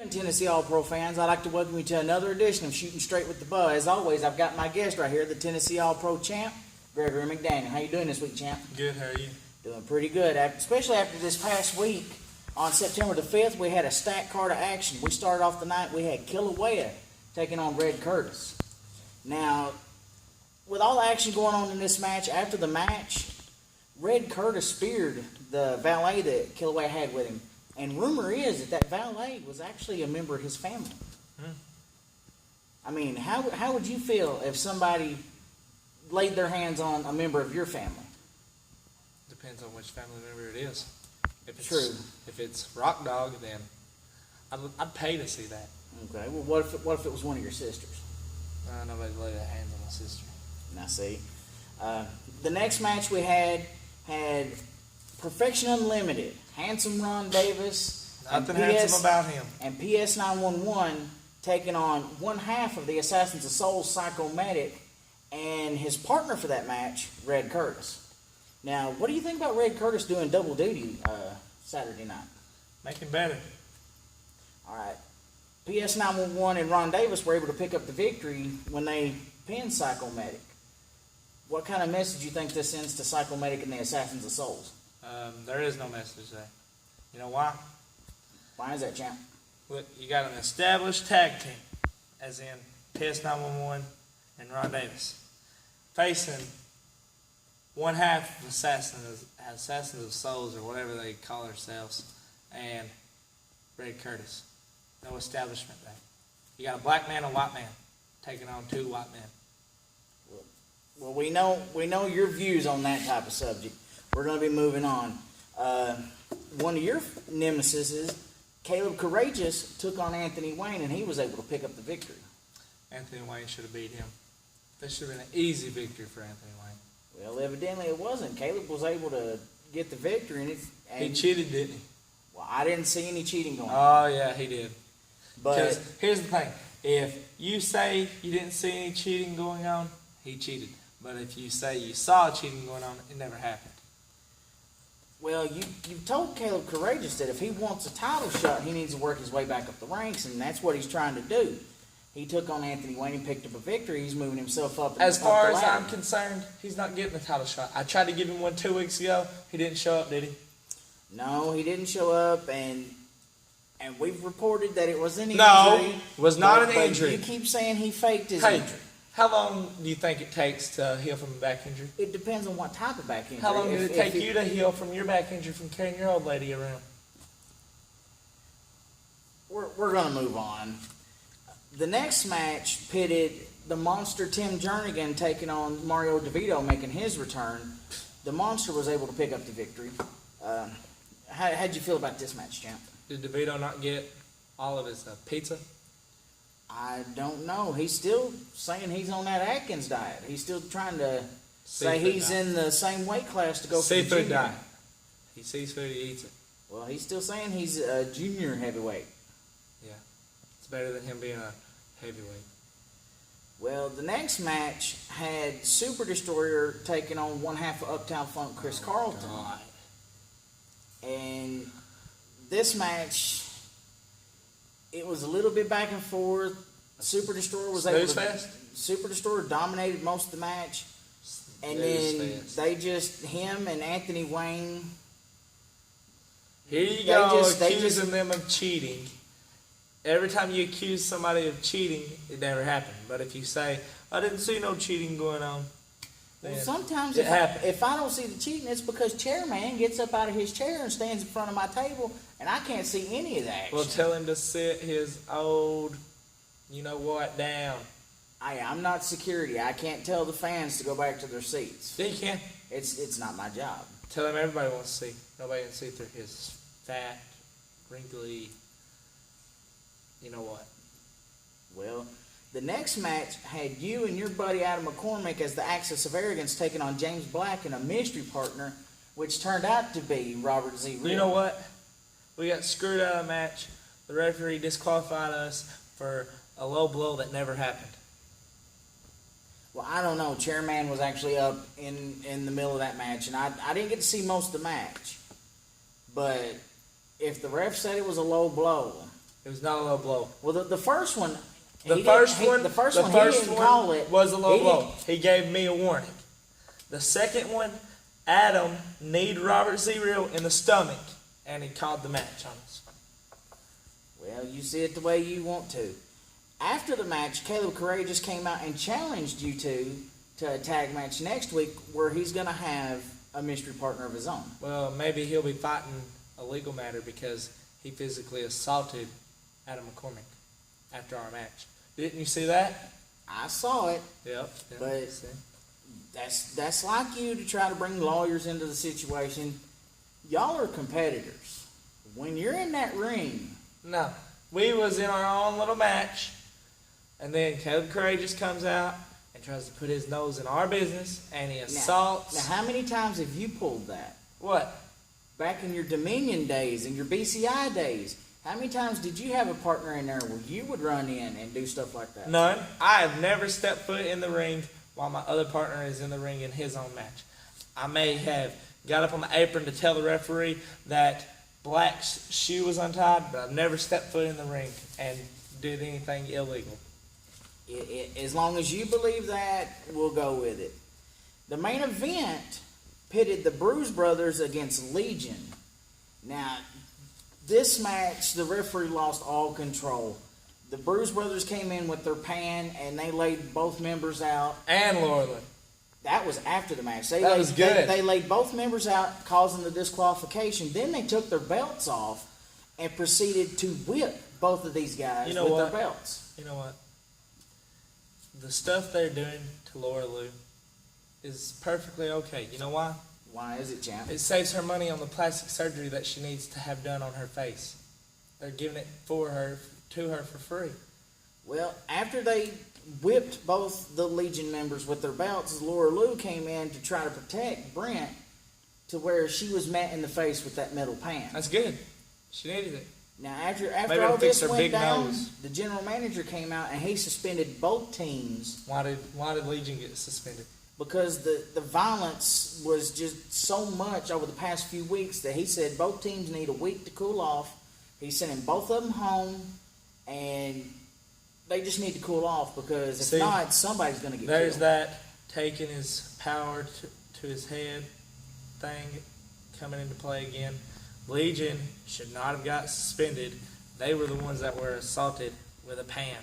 Tennessee All-Pro fans, I'd like to welcome you to another edition of Shooting Straight with the Buzz. As always, I've got my guest right here, the Tennessee All-Pro champ, Gregory McDaniel. How you doing this week, champ? Good, how are you? Doing pretty good, especially after this past week. On September the 5th, we had a stacked card of action. We started off the night, we had Kilauea taking on Red Curtis. Now, with all the action going on in this match, after the match, Red Curtis speared the valet that Kilauea had with him. And rumor is that valet was actually a member of his family. I mean, how would you feel if somebody laid their hands on a member of your family? Depends on which family member it is. If it's, True. If it's Rock Dog, then I'd pay to see that. Okay, well, what if it was one of your sisters? Nobody laid their hands on my sister. Now, see. The next match we had Perfection Unlimited, Handsome Ron Davis, Nothing handsome about him. And PS 911 taking on one half of the Assassins of Soul, Psycho Medic, and his partner for that match, Red Curtis. Now, what do you think about Red Curtis doing double duty Saturday night? Make him better. All right. PS 911 and Ron Davis were able to pick up the victory when they pinned Psycho Medic. What kind of message do you think this sends to Psycho Medic and the Assassins of Souls? There is no message there. You know why? Why is that, champ? Look, you got an established tag team, as in PS 911 and Ron Davis, facing one half of Assassins of Souls, or whatever they call themselves, and Red Curtis. No establishment there. You got a black man and a white man taking on two white men. Well, we know your views on that type of subject. We're going to be moving on. One of your nemesis is Caleb Courageous took on Anthony Wayne, and he was able to pick up the victory. Anthony Wayne should have beat him. This should have been an easy victory for Anthony Wayne. Well, evidently it wasn't. Caleb was able to get the victory, and he cheated, didn't he? Well, I didn't see any cheating going on. Oh, yeah, he did. But because here's the thing. If you say you didn't see any cheating going on, he cheated. But if you say you saw cheating going on, it never happened. Well, you told Caleb Courageous that if he wants a title shot, he needs to work his way back up the ranks, and that's what he's trying to do. He took on Anthony Wayne and picked up a victory. He's moving himself up. As far as I'm concerned, he's not getting a title shot. I tried to give him one 2 weeks ago. He didn't show up, did he? No, he didn't show up, and we've reported that it was an injury. No, it was not an injury. You keep saying he faked his Hey, injury. how long do you think it takes to heal from a back injury? It depends on what type of back injury. How long did it take you to heal from your back injury from carrying your old lady around? We're going to move on. The next match pitted the Monster Tim Jernigan taking on Mario DeVito, making his return. The Monster was able to pick up the victory. How'd you feel about this match, champ? Did DeVito not get all of his pizza? I don't know. He's still saying he's on that Atkins diet. He's still trying to say he's in the same weight class to go for the junior. Seafood diet. He sees food, he eats it. Well, he's still saying he's a junior heavyweight. Yeah. It's better than him being a heavyweight. Well, the next match had Super Destroyer taking on one half of Uptown Funk, Chris Carlton. God. And this match, it was a little bit back and forth. Super Destroyer was able to. Super Destroyer dominated most of the match, and then him and Anthony Wayne. Here you go, accusing them of cheating. Every time you accuse somebody of cheating, it never happened. But if you say, I didn't see no cheating going on, well, sometimes it happens. If I don't see the cheating, it's because Chairman gets up out of his chair and stands in front of my table, and I can't see any of that action. Well, tell him to sit his old, you know what, down. I'm not security. I can't tell the fans to go back to their seats. Yeah, you can. It's not my job. Tell him everybody wants to see. Nobody can see through his fat, wrinkly, you know what. Well, the next match had you and your buddy Adam McCormick as the Axis of Arrogance taking on James Black and a mystery partner, which turned out to be Robert Z. Riddle. You know what? We got screwed out of the match. The referee disqualified us for a low blow that never happened. Well, I don't know. Chairman was actually up in the middle of that match, and I didn't get to see most of the match. But if the ref said it was a low blow, It was not a low blow. Well, the first one. The first he didn't call it. Was a low blow. He gave me a warning. The second one, Adam kneed Robert Zero in the stomach, and he called the match on us. Well, you see it the way you want to. After the match, Caleb Courageous came out and challenged you two to a tag match next week where he's going to have a mystery partner of his own. Well, maybe he'll be fighting a legal matter because he physically assaulted Adam McCormick after our match. Didn't you see that? I saw it. Yep. But that's like you to try to bring lawyers into the situation. Y'all are competitors. When you're in that ring... No. We was in our own little match, and then Caleb Courageous comes out and tries to put his nose in our business, and he assaults. Now, how many times have you pulled that? What? Back in your Dominion days and your BCI days, how many times did you have a partner in there where you would run in and do stuff like that? None. I have never stepped foot in the ring while my other partner is in the ring in his own match. I may have got up on the apron to tell the referee that Black's shoe was untied, but I've never stepped foot in the ring and did anything illegal. As long as you believe that, we'll go with it. The main event pitted the Bruise Brothers against Legion. Now, this match, the referee lost all control. The Bruise Brothers came in with their pan, and they laid both members out. And Laura Lou. That was after the match. That was good. They laid both members out, causing the disqualification. Then they took their belts off and proceeded to whip both of these guys with their belts. You know what? The stuff they're doing to Laura Lou is perfectly okay. You know why? Why is it, champ? It saves her money on the plastic surgery that she needs to have done on her face. They're giving it to her for free. Well, after they whipped both the Legion members with their belts, Laura Lou came in to try to protect Brent to where she was met in the face with that metal pan. That's good. She needed it. Now, after all this went down, the general manager came out and he suspended both teams. Why did Legion get suspended? Because the violence was just so much over the past few weeks that he said both teams need a week to cool off. He's sending both of them home, and they just need to cool off because if not, somebody's going to get killed. There's that taking his power to his head thing coming into play again. Legion should not have got suspended. They were the ones that were assaulted with a pan.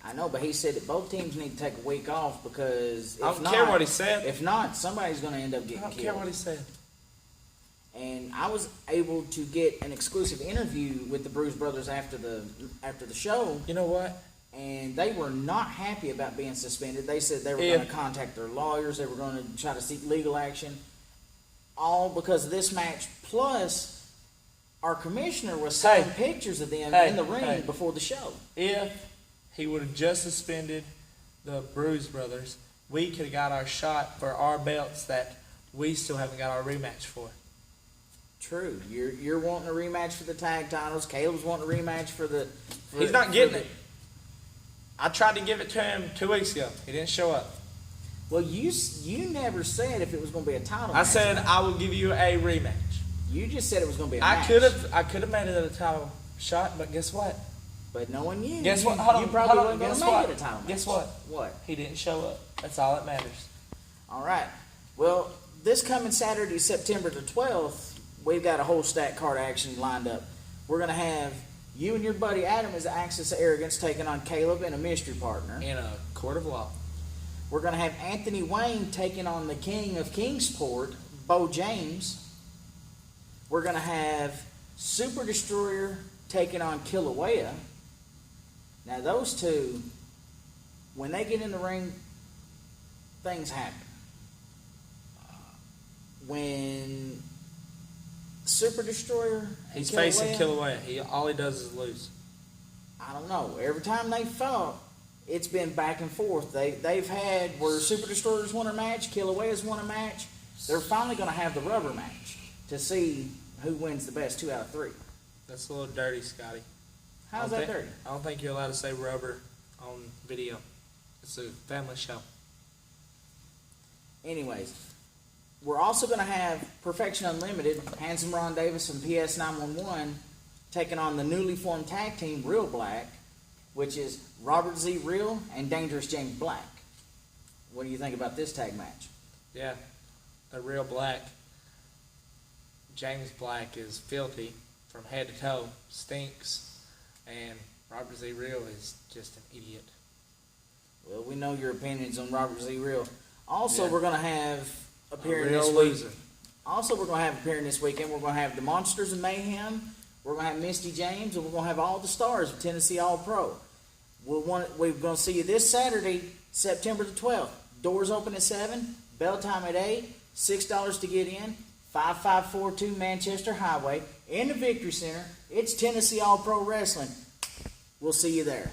I know, but he said that both teams need to take a week off because I don't care what he said. If not, somebody's going to end up getting killed. I don't care what he said. And I was able to get an exclusive interview with the Bruise Brothers after the show. You know what? And they were not happy about being suspended. They said they were going to contact their lawyers. They were going to try to seek legal action. All because of this match. Plus, our commissioner was sending pictures of them in the ring before the show. If he would have just suspended the Bruise Brothers, we could have got our shot for our belts that we still haven't got our rematch for. True. You're wanting a rematch for the tag titles. Caleb's wanting a rematch for the... He's not getting it. I tried to give it to him 2 weeks ago. He didn't show up. Well, you never said if it was going to be a title match. I said I will give you a rematch. You just said it was going to be a match. I could have made it a title shot, but guess what? But knowing you, guess what? Hold on, you probably hold on. wasn't going to make it a title match. Guess what? What? He didn't show up. That's all that matters. All right. Well, this coming Saturday, September the 12th, we've got a whole stack card action lined up. We're going to have you and your buddy Adam as the Axis of Arrogance taking on Caleb and a mystery partner. In a court of law. We're going to have Anthony Wayne taking on the King of Kingsport, Bo James. We're going to have Super Destroyer taking on Kilauea. Now, those two, when they get in the ring, things happen. When Super Destroyer and He's facing Kilauea. All he does is lose. I don't know. Every time they fought, it's been back and forth. They've had where Super Destroyers won a match, Kilauea's won a match. They're finally going to have the rubber match to see who wins the best 2 out of 3. That's a little dirty, Scottie. How's that dirty? I don't think you're allowed to say rubber on video. It's a family show. Anyways, we're also going to have Perfection Unlimited, Handsome Ron Davis and PS 911 taking on the newly formed tag team, Real Black, which is Robert Z. Real and Dangerous James Black. What do you think about this tag match? Yeah, a Real Black. James Black is filthy from head to toe, stinks, and Robert Z. Real is just an idiot. Well, we know your opinions on Robert Z. Real. Also, Yeah. we're going to have appearing Real this week. loser. Also, we're going to have appearing this weekend. We're going to have the Monsters of Mayhem. We're going to have Misty James, and we're going to have all the stars of Tennessee All-Pro. We're going to see you this Saturday, September the 12th. Doors open at 7, bell time at 8, $6 to get in, 5542 Manchester Highway, in the Victory Center. It's Tennessee All-Pro Wrestling. We'll see you there.